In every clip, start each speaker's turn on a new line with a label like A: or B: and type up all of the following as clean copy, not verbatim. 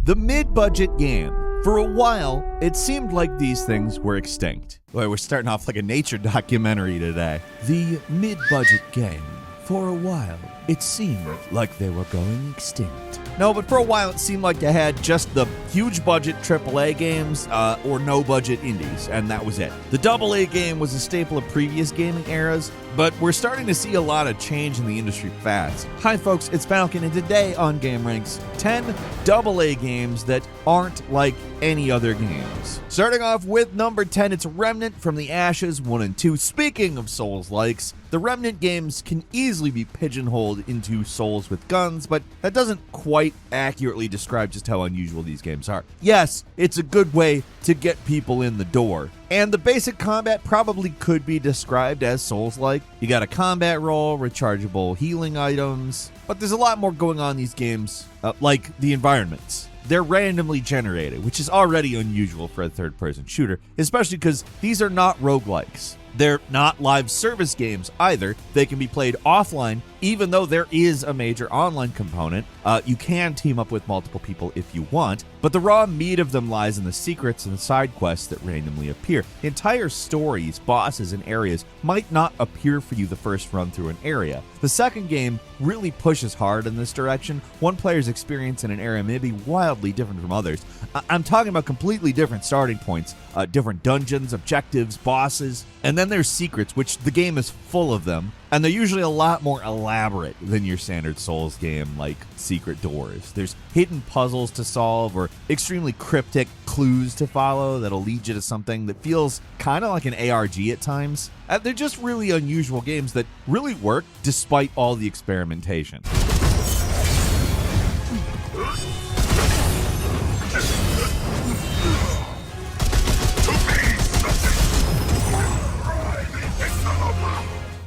A: The mid-budget game. For a while, it seemed like these things were extinct. Boy, we're starting off like a nature documentary today. The mid-budget game. For a while, it seemed like they were going extinct. No, but for a while it seemed like they had just the huge budget AAA games or no budget indies, and that was it. The AA game was a staple of previous gaming eras, but we're starting to see a lot of change in the industry fast. Hi folks, it's Falcon, and today on GameRanx, 10 AA games that aren't like any other games. Starting off with number 10, it's Remnant from the Ashes 1 and 2. Speaking of Souls-likes, the Remnant games can easily be pigeonholed into Souls with guns, but that doesn't quite accurately describe just how unusual these games are. Yes, it's a good way to get people in the door. And the basic combat probably could be described as Souls-like. You got a combat roll, rechargeable healing items, but there's a lot more going on in these games, like the environments. They're randomly generated, which is already unusual for a third-person shooter, especially because these are not roguelikes. They're not live service games either. They can be played offline, even though there is a major online component. You can team up with multiple people if you want, but the raw meat of them lies in the secrets and the side quests that randomly appear. Entire stories, bosses, and areas might not appear for you the first run through an area. The second game really pushes hard in this direction. One player's experience in an area may be wildly different from others. I'm talking about completely different starting points, different dungeons, objectives, bosses, and then there's secrets, which the game is full of them, and they're usually a lot more elaborate than your standard Souls game like secret doors. There's hidden puzzles to solve or extremely cryptic clues to follow that'll lead you to something that feels kind of like an ARG at times. They're just really unusual games that really work despite all the experimentation.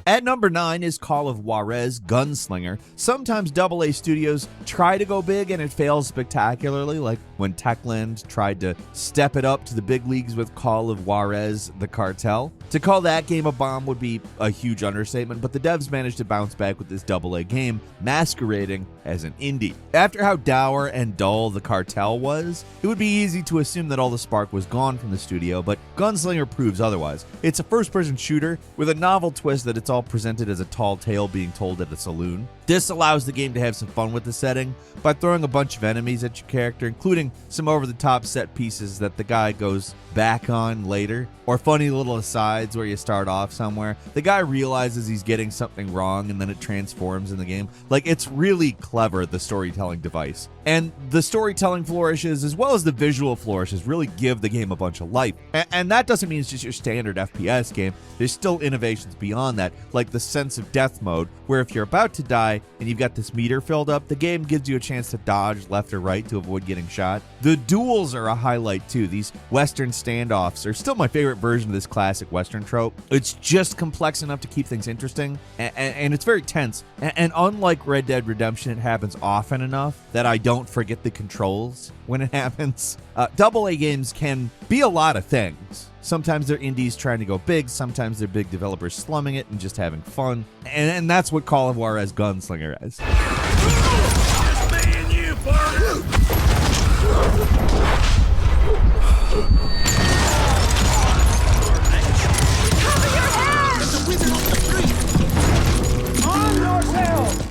A: At number 9 is Call of Juarez Gunslinger. Sometimes AA studios try to go big and it fails spectacularly, like when Techland tried to step it up to the big leagues with Call of Juarez the Cartel. To call that game a bomb would be a huge understatement, but the devs managed to bounce back with this AA game masquerading as an indie. After how dour and dull the Cartel was, it would be easy to assume that all the spark was gone from the studio, but Gunslinger proves otherwise. It's a first-person shooter with a novel twist that it's all presented as a tall tale being told at a saloon. This allows the game to have some fun with the setting by throwing a bunch of enemies at your character, including some over-the-top set pieces that the guy goes back on later, or funny little asides where you start off somewhere. The guy realizes he's getting something wrong and then it transforms in the game. Like, it's really clever, the storytelling device. And the storytelling flourishes as well as the visual flourishes really give the game a bunch of life. And that doesn't mean it's just your standard FPS game. There's still innovations beyond that, like the sense of death mode, where if you're about to die and you've got this meter filled up, the game gives you a chance to dodge left or right to avoid getting shot. The duels are a highlight too. These Western standoffs are still my favorite version of this classic Western trope. It's just complex enough to keep things interesting, and it's very tense. And unlike Red Dead Redemption, it happens often enough that I don't forget the controls when it happens. AA games can be a lot of things. Sometimes they're indies trying to go big, sometimes they're big developers slumming it and just having fun. And that's what Call of Juarez Gunslinger is.
B: Just me and you, partner.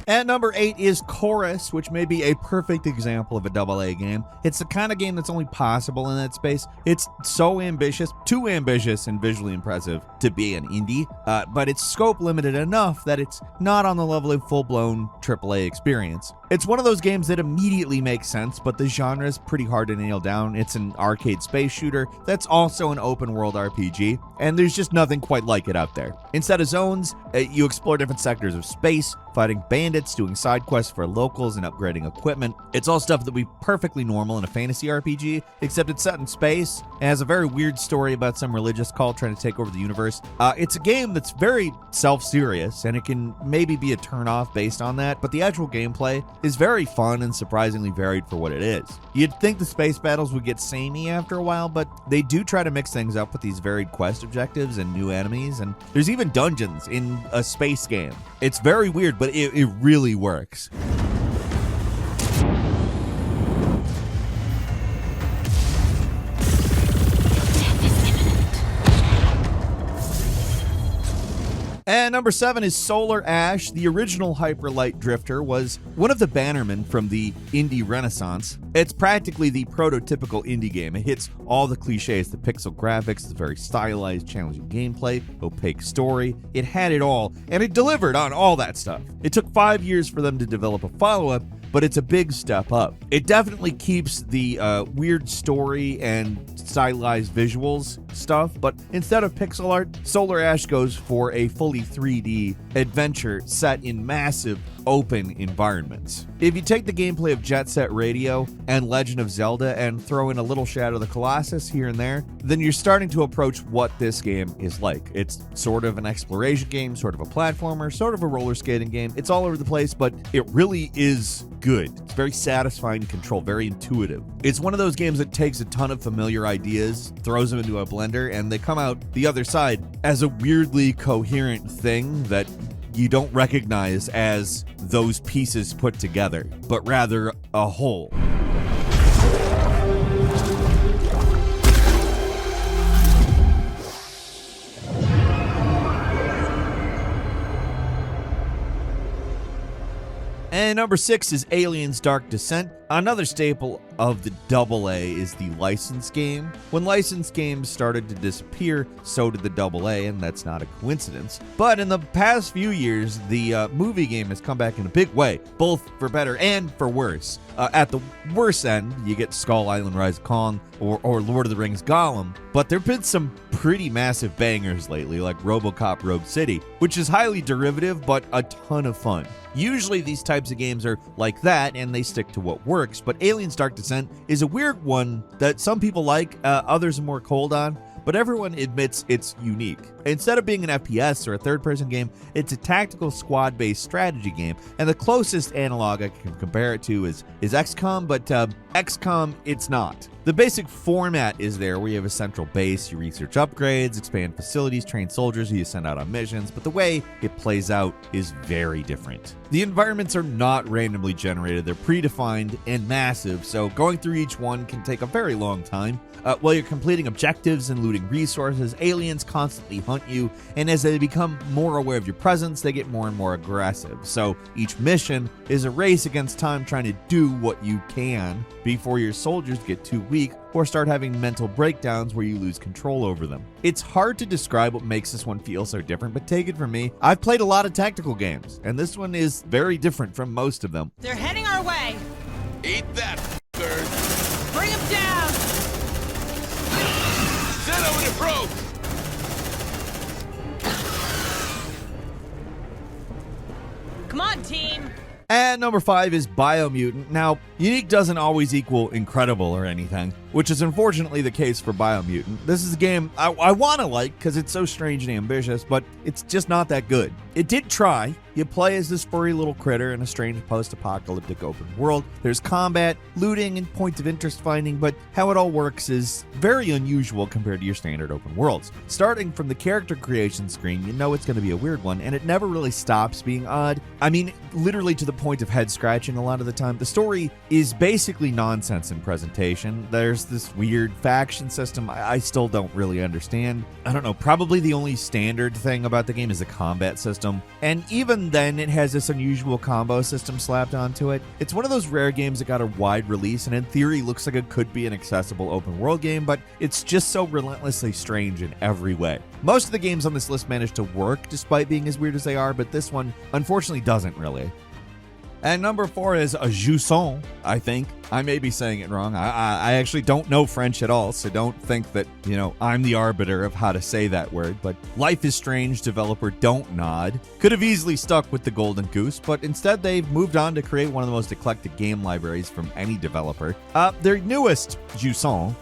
A: At number 8 is Chorus, which may be a perfect example of a AA game. It's the kind of game that's only possible in that space. It's so ambitious, too ambitious and visually impressive to be an indie, but it's scope limited enough that it's not on the level of full-blown AAA experience. It's one of those games that immediately makes sense, but the genre is pretty hard to nail down. It's an arcade space shooter that's also an open-world RPG, and there's just nothing quite like it out there. Instead of zones, you explore different sectors of space, fighting bandits, doing side quests for locals, and upgrading equipment. It's all stuff that would be perfectly normal in a fantasy RPG, except it's set in space and has a very weird story about some religious cult trying to take over the universe. It's a game that's very self-serious, and it can maybe be a turn-off based on that, but the actual gameplay is very fun and surprisingly varied for what it is. You'd think the space battles would get samey after a while, but they do try to mix things up with these varied quest objectives and new enemies, and there's even dungeons in a space game. It's very weird, but it really works. And number 7 is Solar Ash. The original Hyperlight Drifter was one of the bannermen from the indie renaissance. It's practically the prototypical indie game. It hits all the cliches, the pixel graphics, the very stylized, challenging gameplay, opaque story. It had it all, and it delivered on all that stuff. It took 5 years for them to develop a follow-up, but it's a big step up. It definitely keeps the weird story and stylized visuals stuff, but instead of pixel art, Solar Ash goes for a fully 3D adventure set in massive open environments. If you take the gameplay of Jet Set Radio and Legend of Zelda and throw in a little Shadow of the Colossus here and there, then you're starting to approach what this game is like. It's sort of an exploration game, sort of a platformer, sort of a roller skating game. It's all over the place, but it really is good. It's very satisfying to control, very intuitive. It's one of those games that takes a ton of familiar ideas, throws them into a blender, and they come out the other side as a weirdly coherent thing that you don't recognize as those pieces put together, but rather a whole. And number 6 is Aliens Dark Descent. Another staple of the AA is the licensed game. When licensed games started to disappear, so did the AA, and that's not a coincidence. But in the past few years, the movie game has come back in a big way, both for better and for worse. At the worst end, you get Skull Island Rise of Kong or Lord of the Rings Gollum, but there have been some pretty massive bangers lately, like RoboCop Rogue City, which is highly derivative, but a ton of fun. Usually these types of games are like that, and they stick to what works, but Aliens Dark Descent is a weird one that some people like, others are more cold on, but everyone admits it's unique. Instead of being an FPS or a third-person game, it's a tactical squad-based strategy game, and the closest analog I can compare it to is XCOM, but XCOM, it's not. The basic format is there, where you have a central base, you research upgrades, expand facilities, train soldiers who you send out on missions, but the way it plays out is very different. The environments are not randomly generated, they're predefined and massive, so going through each one can take a very long time. While you're completing objectives and looting resources, aliens constantly hunt you, and as they become more aware of your presence, they get more and more aggressive. So each mission is a race against time, trying to do what you can before your soldiers get too weak or start having mental breakdowns where you lose control over them. It's hard to describe what makes this one feel so different, but take it from me, I've played a lot of tactical games, and this one is very different from most of them.
C: They're heading our way.
B: Eat that, bird.
C: Bring them down.
B: Send over the probe.
C: Come on, team.
A: And number 5 is Biomutant. Now, unique doesn't always equal incredible or anything, which is unfortunately the case for Biomutant. This is a game I want to like because it's so strange and ambitious, but it's just not that good. It did try. You play as this furry little critter in a strange post-apocalyptic open world. There's combat, looting, and point of interest finding, but how it all works is very unusual compared to your standard open worlds. Starting from the character creation screen, you know it's going to be a weird one, and it never really stops being odd. I mean, literally to the point of head-scratching a lot of the time. The story is basically nonsense in presentation. There's this weird faction system I still don't really understand. I don't know, probably the only standard thing about the game is the combat system, and even then it has this unusual combo system slapped onto it. It's one of those rare games that got a wide release and in theory looks like it could be an accessible open world game, but it's just so relentlessly strange in every way. Most of the games on this list manage to work despite being as weird as they are, but this one unfortunately doesn't really. And number 4 is a Jusant, I think. I may be saying it wrong. I actually don't know French at all, so don't think that, I'm the arbiter of how to say that word. But Life is Strange developer Don't Nod could have easily stuck with the Golden Goose, but instead they've moved on to create one of the most eclectic game libraries from any developer. Their newest, Jusant,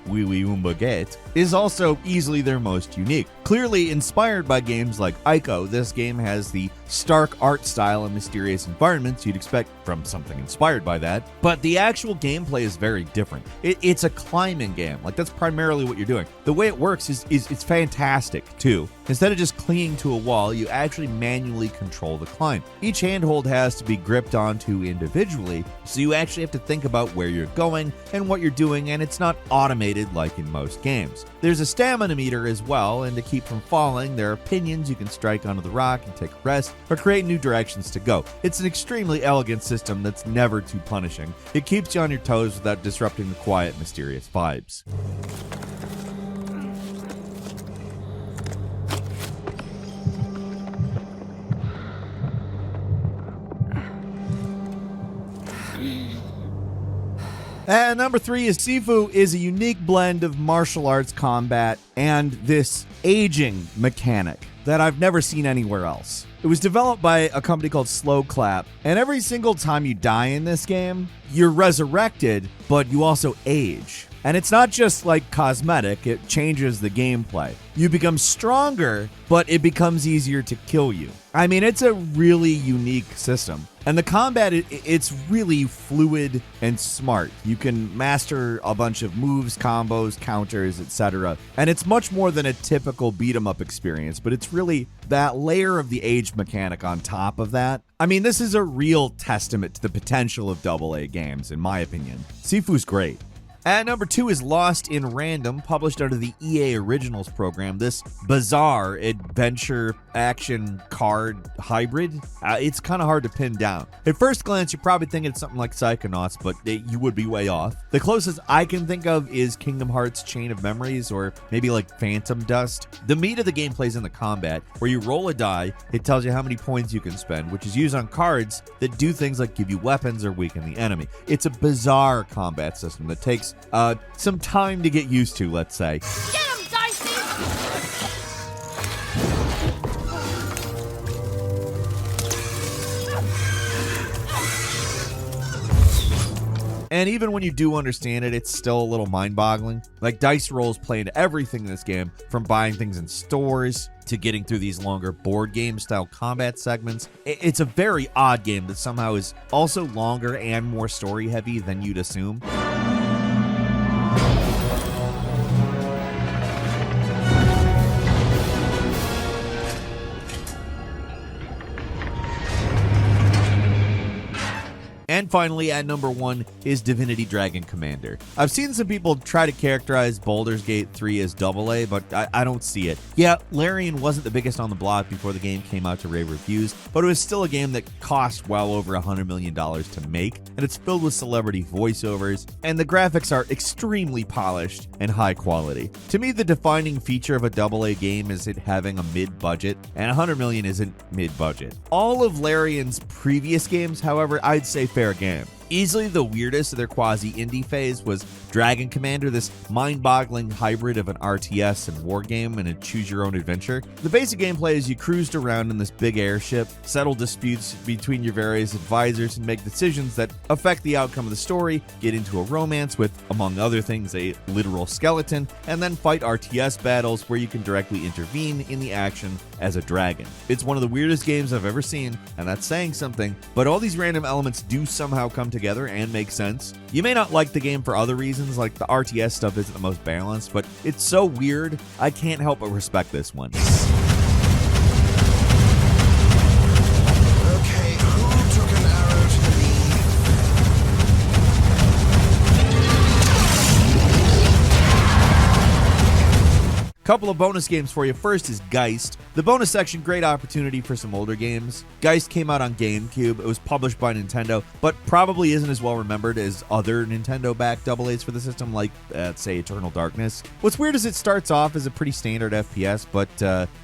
A: Oui Oui Un Baguette, is also easily their most unique. Clearly inspired by games like Ico, this game has the stark art style and mysterious environments you'd expect from something inspired by that, but the actual gameplay is very different. It's a climbing game. Like, that's primarily what you're doing. The way it works is it's fantastic, too. Instead of just clinging to a wall, you actually manually control the climb. Each handhold has to be gripped onto individually, so you actually have to think about where you're going and what you're doing, and it's not automated like in most games. There's a stamina meter as well, and to keep from falling, there are pinions you can strike onto the rock and take a rest, or create new directions to go. It's an extremely elegant system that's never too punishing. It keeps you on your toes without disrupting the quiet, mysterious vibes. And number 3 is Sifu is a unique blend of martial arts combat and this aging mechanic that I've never seen anywhere else. It was developed by a company called Slow Clap, and every single time you die in this game, you're resurrected, but you also age. And it's not just like cosmetic, it changes the gameplay. You become stronger, but it becomes easier to kill you. I mean, it's a really unique system. And the combat, it's really fluid and smart. You can master a bunch of moves, combos, counters, etc. And it's much more than a typical beat-em-up experience, but it's really that layer of the age mechanic on top of that. I mean, this is a real testament to the potential of AA games, in my opinion. Sifu's great. At number 2 is Lost in Random, published under the EA Originals program. This bizarre adventure action card hybrid. It's kind of hard to pin down. At first glance, you're probably thinking it's something like Psychonauts, but you would be way off. The closest I can think of is Kingdom Hearts Chain of Memories, or maybe like Phantom Dust. The meat of the gameplay is in the combat, where you roll a die, it tells you how many points you can spend, which is used on cards that do things like give you weapons or weaken the enemy. It's a bizarre combat system that takes some time to get used to, let's say.
C: Get him, Dicey!
A: And even when you do understand it, it's still a little mind-boggling. Like, dice rolls play into everything in this game, from buying things in stores to getting through these longer board game-style combat segments. It's a very odd game that somehow is also longer and more story-heavy than you'd assume. And finally, at number 1 is Divinity Dragon Commander. I've seen some people try to characterize Baldur's Gate 3 as AA, but I don't see it. Yeah, Larian wasn't the biggest on the block before the game came out to rave reviews, but it was still a game that cost well over $100 million to make, and it's filled with celebrity voiceovers, and the graphics are extremely polished and high quality. To me, the defining feature of a AA game is it having a mid-budget, and $100 million isn't mid-budget. All of Larian's previous games, however, I'd say fair game. Easily the weirdest of their quasi-indie phase was Dragon Commander, this mind-boggling hybrid of an RTS and war game and a choose-your-own-adventure. The basic gameplay is you cruised around in this big airship, settle disputes between your various advisors, and make decisions that affect the outcome of the story, get into a romance with, among other things, a literal skeleton, and then fight RTS battles where you can directly intervene in the action as a dragon. It's one of the weirdest games I've ever seen, and that's saying something, but all these random elements do somehow come together and make sense. You may not like the game for other reasons, like the RTS stuff isn't the most balanced, but it's so weird, I can't help but respect this one.
D: Okay, who took an arrow to the knee?
A: Couple of bonus games for you. First is Geist. The bonus section, great opportunity for some older games. Geist came out on GameCube. It was published by Nintendo, but probably isn't as well remembered as other Nintendo-backed AA's for the system, like, say, Eternal Darkness. What's weird is it starts off as a pretty standard FPS, but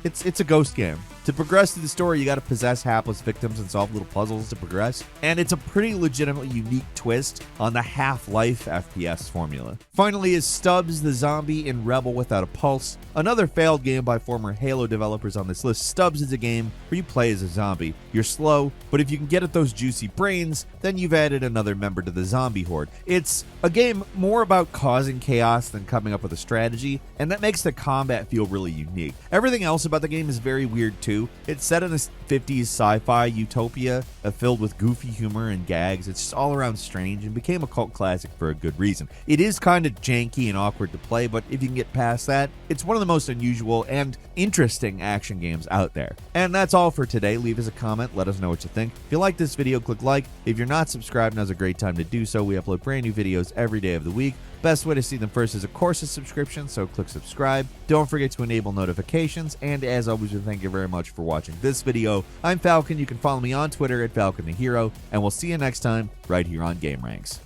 A: it's a ghost game. To progress through the story, you got to possess hapless victims and solve little puzzles to progress. And it's a pretty legitimately unique twist on the Half-Life FPS formula. Finally is Stubbs the Zombie in Rebel Without a Pulse, another failed game by former Halo developers on on this list, Stubbs is a game where you play as a zombie. You're slow, but if you can get at those juicy brains, then you've added another member to the zombie horde. It's a game more about causing chaos than coming up with a strategy, and that makes the combat feel really unique. Everything else about the game is very weird too. It's set in a 50s sci-fi utopia filled with goofy humor and gags. It's just all around strange and became a cult classic for a good reason. It is kind of janky and awkward to play, but if you can get past that, it's one of the most unusual and interesting action games out there. And that's all for today. Leave us a comment, let us know what you think. If you like this video, click like. If you're not subscribed, now's a great time to do so. We upload brand new videos every day of the week. Best way to see them first is, of course, a subscription, so click subscribe. Don't forget to enable notifications, and as always, we thank you very much for watching this video. I'm Falcon. You can follow me on Twitter at Falcon the Hero, and we'll see you next time right here on Game Ranks.